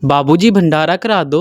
बाबूजी भंडारा करा दो।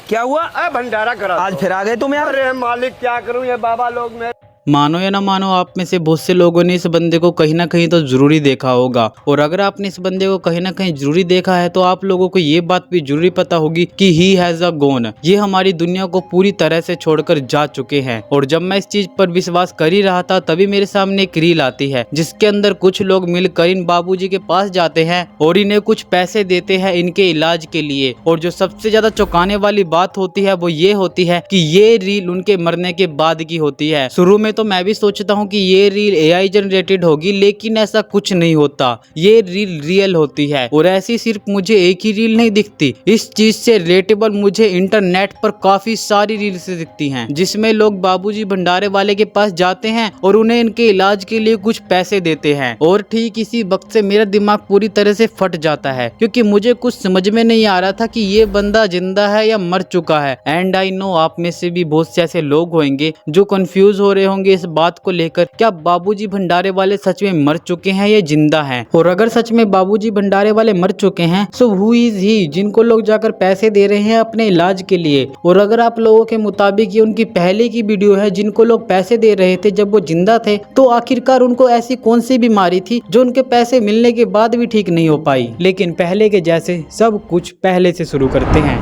क्या हुआ? भंडारा करा आज फिर आ गए तुम यार। अरे मालिक क्या करूं, ये बाबा लोग में मानो या ना मानो, आप में से बहुत से लोगों ने इस बंदे को कहीं ना कहीं तो जरूरी देखा होगा। और अगर आपने इस बंदे को कहीं ना कहीं जरूरी देखा है तो आप लोगों को ये बात भी जरूरी पता होगी कि ही हैज अ गॉन। ये हमारी दुनिया को पूरी तरह से छोड़कर जा चुके हैं। और जब मैं इस चीज पर विश्वास कर ही रहा था तभी मेरे सामने एक रील आती है जिसके अंदर कुछ लोग मिलकर इन बाबूजी के पास जाते हैं और इन्हें कुछ पैसे देते हैं इनके इलाज के लिए। और जो सबसे ज्यादा चौंकाने वाली बात होती है वो ये होती है कि ये रील उनके मरने के बाद की होती है। शुरू में तो मैं भी सोचता हूँ कि ये रील एआई जनरेटेड होगी, लेकिन ऐसा कुछ नहीं होता। ये रील रियल होती है। और ऐसी सिर्फ मुझे एक ही रील नहीं दिखती, इस चीज से रिलेटेबल मुझे इंटरनेट पर काफी सारी रील्स दिखती हैं जिसमें लोग बाबूजी भंडारे वाले के पास जाते हैं और उन्हें इनके इलाज के लिए कुछ पैसे देते हैं। और ठीक इसी वक्त से मेरा दिमाग पूरी तरह से फट जाता है क्योंकि मुझे कुछ समझ में नहीं आ रहा था कि ये बंदा जिंदा है या मर चुका है। एंड आई नो आप में से भी बहुत से ऐसे लोग होंगे जो कंफ्यूज हो रहे होंगे इस बात को लेकर, क्या बाबूजी भंडारे वाले सच में मर चुके हैं या जिंदा हैं। और अगर सच में बाबूजी भंडारे वाले मर चुके हैं सो हु इज ही जिनको लोग जाकर पैसे दे रहे हैं अपने इलाज के लिए। और अगर आप लोगों के मुताबिक ये उनकी पहले की वीडियो है जिनको लोग पैसे दे रहे थे जब वो जिंदा थे, तो आखिरकार उनको ऐसी कौन सी बीमारी थी जो उनके पैसे मिलने के बाद भी ठीक नहीं हो पाई। लेकिन पहले के जैसे सब कुछ पहले से शुरू करते हैं।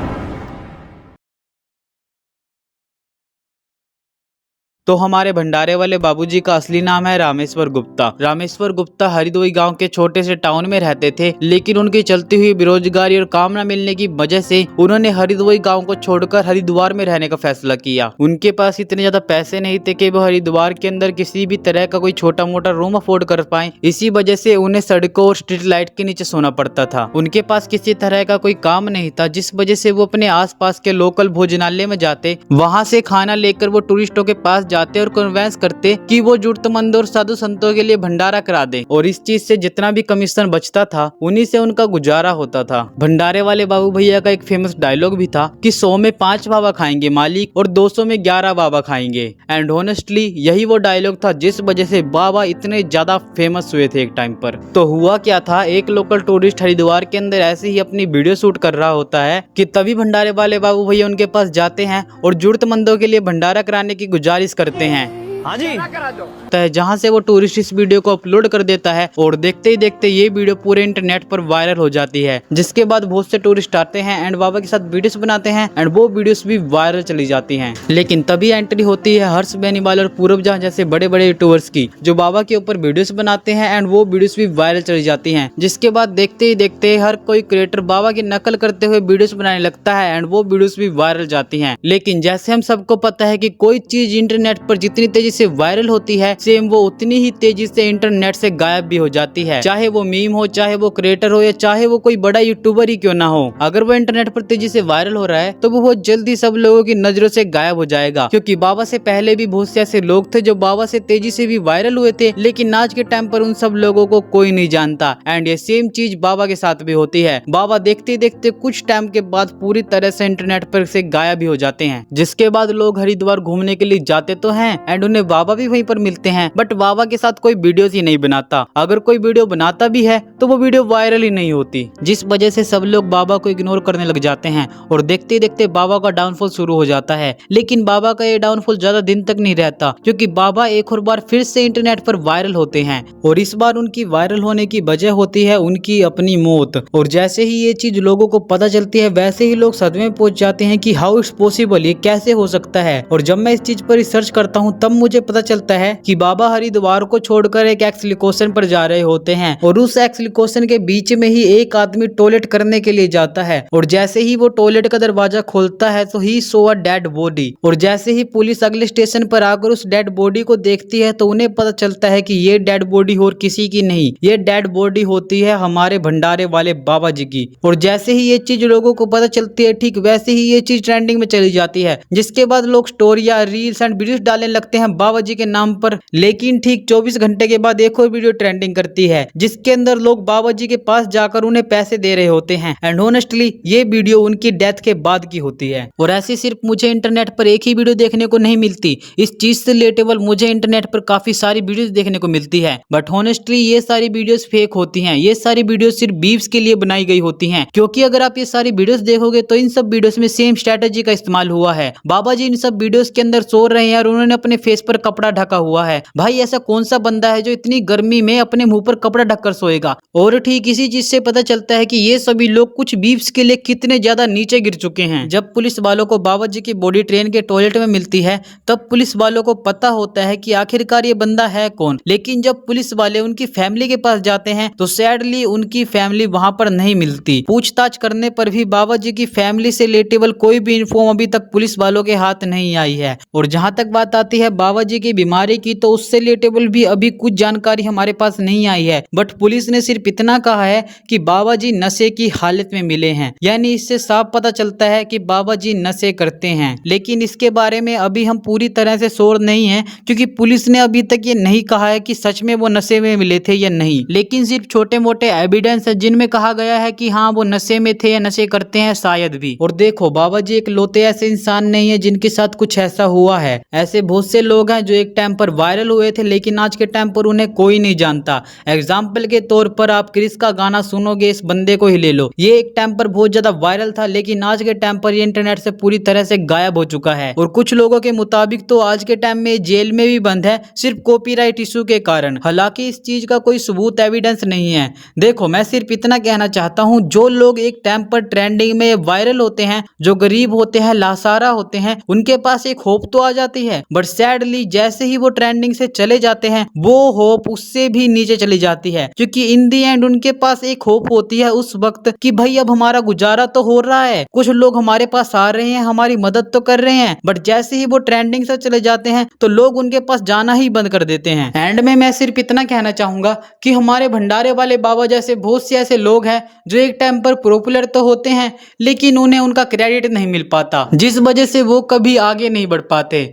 तो हमारे भंडारे वाले बाबूजी का असली नाम है रामेश्वर गुप्ता। रामेश्वर गुप्ता हरिदोई गांव के छोटे से टाउन में रहते थे, लेकिन उनकी चलती हुई बेरोजगारी और काम न मिलने की वजह से उन्होंने हरिदोई गांव को छोड़कर हरिद्वार में रहने का फैसला किया। उनके पास इतने ज्यादा पैसे नहीं थे कि वो हरिद्वार के अंदर किसी भी तरह का कोई छोटा मोटा रूम अफोर्ड कर पाए। इसी वजह से उन्हें सड़कों और स्ट्रीट लाइट के नीचे सोना पड़ता था। उनके पास किसी तरह का कोई काम नहीं था, जिस वजह से वो अपने आसपास के लोकल भोजनालय में जाते, वहां से खाना लेकर वो टूरिस्टों के पास जाते और कन्वेंस करते कि वो जरूरतमंद और साधु संतों के लिए भंडारा करा दे। और इस चीज से जितना भी कमीशन बचता था उन्हीं से उनका गुजारा होता था। भंडारे वाले बाबू भैया का एक फेमस डायलॉग भी था कि 100 में 5 बाबा खाएंगे मालिक और 200 में 11 बाबा खाएंगे। एंड ऑनेस्टली यही वो डायलॉग था जिस वजह से बाबा इतने ज्यादा फेमस हुए थे एक टाइम पर। तो हुआ क्या था, एक लोकल टूरिस्ट हरिद्वार के अंदर ऐसे ही अपनी वीडियो शूट कर रहा होता है कि तभी भंडारे वाले बाबू भैया उनके पास जाते हैं और जरूरतमंदों के लिए भंडारा कराने की गुजारिश करते हैं। हाँ जी। जहाँ से वो टूरिस्ट इस वीडियो को अपलोड कर देता है और देखते ही देखते ये वीडियो पूरे इंटरनेट पर वायरल हो जाती है, जिसके बाद बहुत से टूरिस्ट आते हैं एंड बाबा के साथ वीडियोस बनाते हैं एंड वो वीडियोस भी वायरल चली जाती हैं। लेकिन तभी एंट्री होती है हर्ष बेनीवाल और पूरब जहाँ जैसे बड़े बड़े यूट्यूबर्स की, जो बाबा के ऊपर वीडियोस बनाते हैं एंड वो वीडियोस भी वायरल चली जाती हैं। जिसके बाद देखते ही देखते हर कोई क्रिएटर बाबा की नकल करते हुए वीडियोस बनाने लगता है एंड वो वीडियोस भी वायरल जाती हैं। लेकिन जैसे हम सबको पता है कि कोई चीज इंटरनेट पर जितनी तेजी से वायरल होती है सेम वो उतनी ही तेजी से इंटरनेट से गायब भी हो जाती है। चाहे वो मीम हो, चाहे वो क्रिएटर हो या चाहे वो कोई बड़ा यूट्यूबर ही क्यों ना हो, अगर वो इंटरनेट पर तेजी से वायरल हो रहा है तो वो बहुत जल्दी सब लोगों की नजरों से गायब हो जाएगा। क्योंकि बाबा से पहले भी बहुत से ऐसे लोग थे जो बाबा से तेजी से भी वायरल हुए थे, लेकिन आज के टाइम पर उन सब लोगों को कोई नहीं जानता। एंड ये सेम चीज बाबा के साथ भी होती है। बाबा देखते देखते कुछ टाइम के बाद पूरी तरह से इंटरनेट पर से गायब भी हो जाते हैं। जिसके बाद लोग हरिद्वार घूमने के लिए जाते तो हैं एंड उन्हें बाबा भी वहीं पर मिलते हैं, बट बाबा के साथ कोई वीडियोस ही नहीं बनाता। अगर कोई वीडियो बनाता भी है तो वो वीडियो वायरल ही नहीं होती, जिस वजह से सब लोग बाबा को इग्नोर करने लग जाते हैं और देखते ही देखते बाबा का डाउनफॉल शुरू हो जाता है। लेकिन बाबा का ये डाउनफॉल ज्यादा दिन तक नहीं रहता, क्योंकि बाबा एक और बार फिर से इंटरनेट पर वायरल होते हैं और इस बार उनकी वायरल होने की वजह होती है उनकी अपनी मौत। और जैसे ही ये चीज लोगों को पता चलती है वैसे ही लोग सदमे में पहुंच जाते हैं कि हाउ इट्स पॉसिबल, ये कैसे हो सकता है। और जब मैं इस चीज पर रिसर्च करता हूँ तब मुझे पता चलता है कि बाबा हरिद्वार को छोड़कर एक एक्स लोकेशन पर जा रहे होते हैं और उस एक्स लोकेशन के बीच में ही एक आदमी टॉयलेट करने के लिए जाता है और जैसे ही वो टॉयलेट का दरवाजा खोलता है तो ही सो अ डेड बॉडी। और जैसे ही पुलिस अगले स्टेशन पर आकर उस डेड बॉडी को देखती है तो उन्हें पता चलता है कि ये डेड बॉडी और किसी की नहीं, ये डेड बॉडी होती है हमारे भंडारे वाले बाबा जी की। और जैसे ही ये चीज लोगों को पता चलती है ठीक वैसे ही ये चीज ट्रेंडिंग में चली जाती है, जिसके बाद लोग स्टोरिया, रील्स एंड वीडियोस डालने लगते हैं बाबा जी के नाम पर लेकिन ठीक 24 घंटे के बाद एक और वीडियो ट्रेंडिंग करती है जिसके अंदर लोग बाबा जी के पास जाकर उन्हें पैसे दे रहे होते हैं एंड ऑनेस्टली ये वीडियो उनकी डेथ के बाद की होती है। और ऐसी सिर्फ मुझे इंटरनेट पर एक ही वीडियो देखने को नहीं मिलती, इस चीज से रिलेटेबल मुझे इंटरनेट पर काफी सारी वीडियोस देखने को मिलती है। बट ऑनेस्टली ये सारी वीडियोस फेक होती हैं, ये सारी वीडियोस सिर्फ बीव्स के लिए बनाई गई होती हैं, क्योंकि अगर आप ये सारी वीडियोस देखोगे तो इन सब वीडियोस में सेम स्ट्रेटेजी का इस्तेमाल हुआ है। बाबा जी इन सब वीडियोस के अंदर सो रहे हैं और उन्होंने अपने फेस पर कपड़ा ढका हुआ है। भाई ऐसा कौन सा बंदा है जो इतनी गर्मी में अपने मुंह पर कपड़ा ढककर सोएगा। और ठीक इसी चीज से पता चलता है कि ये सभी लोग कुछ बीव्स के लिए कितने ज्यादा नीचे गिर चुके हैं। जब पुलिस वालों को बाबा जी की बॉडी ट्रेन के टॉयलेट में मिलती है तब पुलिस वालों को पता होता है कि आखिरकार ये बंदा है कौन, लेकिन जब पुलिस वाले उनकी फैमिली के पास जाते हैं तो सैडली उनकी फैमिली वहां पर नहीं मिलती। पूछताछ करने पर भी बाबा जी की फैमिली से रिलेटेबल कोई भी इन्फॉर्म अभी तक पुलिस वालों के हाथ नहीं आई है। और जहां तक बात आती है बाबा जी की बीमारी की तो उससे रिलेटेबल भी अभी कुछ जानकारी हमारे पास नहीं आई है। बट पुलिस ने सिर्फ इतना कहा है कि बाबा जी नशे की हालत में मिले हैं, यानी इससे साफ पता चलता है कि बाबा जी नशे करते हैं। लेकिन इसके बारे में अभी हम पूरी तरह से श्योर नहीं है क्योंकि पुलिस ने अभी तक ये नहीं कहा है कि सच में वो नशे में मिले थे या नहीं। लेकिन सिर्फ छोटे मोटे एविडेंस है जिनमें कहा गया है कि हाँ वो नशे में थे या नशे करते हैं शायद भी। और देखो बाबा जी एक लौते ऐसे इंसान नहीं है जिनके साथ कुछ ऐसा हुआ है। ऐसे बहुत से लोग हैं जो एक टाइम पर वायरल हुए थे लेकिन आज के टाइम पर उन्हें कोई नहीं जानता। एग्जाम्पल के तौर पर आप क्रिस का गाना सुनोगे, इस बंदे को ही ले लो। ये एक टाइम पर बहुत ज्यादा वायरल था लेकिन आज के टाइम पर ये इंटरनेट से पूरी तरह से गायब हो चुका है। और कुछ लोगों के मुताबिक तो आज के टाइम में जेल में भी बंद है सिर्फ कॉपीराइट इशू के कारण। हालांकि इस चीज का कोई सबूत एविडेंस नहीं है। देखो मैं सिर्फ इतना कहना चाहता हूँ, जो लोग एक टाइम पर ट्रेंडिंग में वायरल होते हैं, जो गरीब होते हैं, लासारा होते हैं, उनके पास एक होप तो आ जाती है। बट सैडली जैसे ही वो ट्रेंडिंग से चले जाते हैं वो होप उससे भी नीचे चली जाती है, क्योंकि इन दी एंड उनके पास एक होप होती है उस वक्त कि भाई अब हमारा गुजारा तो हो रहा है, कुछ लोग हमारे पास आ रहे हैं, हमारी मदद तो कर रहे हैं। बट जैसे ही वो ट्रेंडिंग से चले जाते हैं तो लोग उनके पास जाना ही बंद कर देते हैं। एंड में मैं सिर्फ इतना कहना चाहूंगा कि हमारे भंडारे वाले बाबा जैसे बहुत से ऐसे लोग हैं जो एक टाइम पर पॉपुलर तो होते हैं लेकिन उन्हें उनका क्रेडिट नहीं मिल पाता, जिस वजह से वो कभी आगे नहीं बढ़ पाते।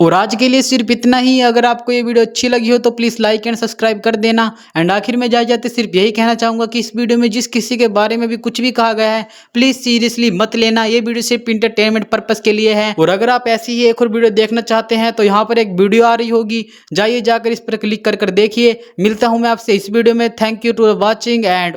और आज के लिए सिर्फ इतना ही। अगर आपको ये वीडियो अच्छी लगी हो तो प्लीज़ लाइक एंड सब्सक्राइब कर देना। एंड आखिर में जाते सिर्फ यही कहना चाहूँगा कि इस वीडियो में जिस किसी के बारे में भी कुछ भी कहा गया है प्लीज़ सीरियसली मत लेना। ये वीडियो सिर्फ इंटरटेनमेंट पर्पस के लिए है। और अगर आप ऐसी ही एक और वीडियो देखना चाहते हैं तो यहाँ पर एक वीडियो आ रही होगी, जाइए जाकर इस पर क्लिक कर देखिए। मिलता हूँ मैं आपसे इस वीडियो में। Thank you to watching and